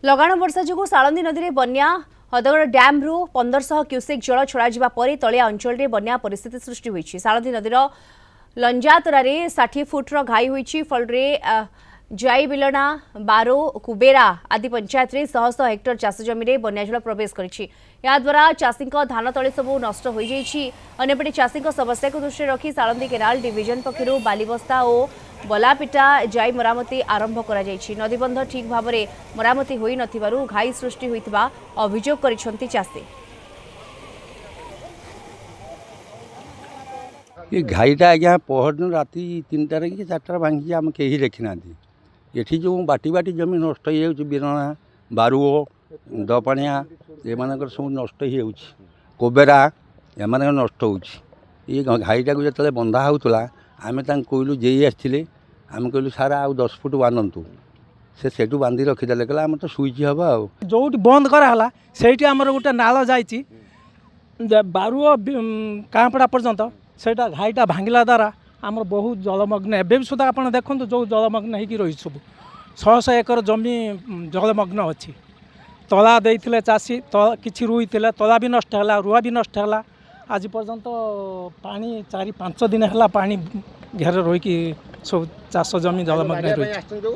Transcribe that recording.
लगाण वर्षा जो सालंदी नदी में बन्या हदगड़ डैम रु 1500 क्यूसेक जल छड़ा पर तलिया अंचल में बन्या परिस्थिति सृष्टि होती। सालंदी नदीर लंजातरा 60 फुट्र घाई होती। फल जाई बिलना बारो कुबेरा आदि पंचायत रे शह शह हेक्टर चाष जमी बन्याजल प्रवेश करा चाषी धान तले सबू नष्ट हो अंपटे चाषी समस्या को दृष्टि रखी सालंदी केनाल डिविजन पक्षर बालीबस्ता और बलापिटा जाई मरामती आरंभ कर नदीबंध ठीक भाव में मरामती हो नथिबारु घाई सृष्टि होइतिबा अभियोग करिसेंती चाषी। ये घाईटा आज्ञा पहरदिन राति 3टार कि 4टार भांगी आम कहीं देखी ना ये जो बाटी बाटी जमी नष्ट हो बिरणा बारुओ दपाणिया एम सब नष्ट हो कोबेरा एम नष्ट हो घाईटा को जो बंधा होता आम कहलु जे आसते आम कहलु सार आ 10 फुट बांधतु से बांधि रखीदे कहला आम तो सुईच हम आ जो बंद कराला से गोटे नाल जा बारुओ काँपड़ा पर्यंत सेटा घाईटा भांगिला द्वारा आमर बहुत जलमग्न एवं सुधा आप देखो जो जलमग्न हो रही सब 600 एकर जमी जलमग्न अच्छी तला देते चाषी किसी रुई तला भी नष्ट है रुआ भी नष्ट है आज पर्यंत पानी 4-5 दिन है पानी घेर रही सब चाष जमी जलमग्न रही।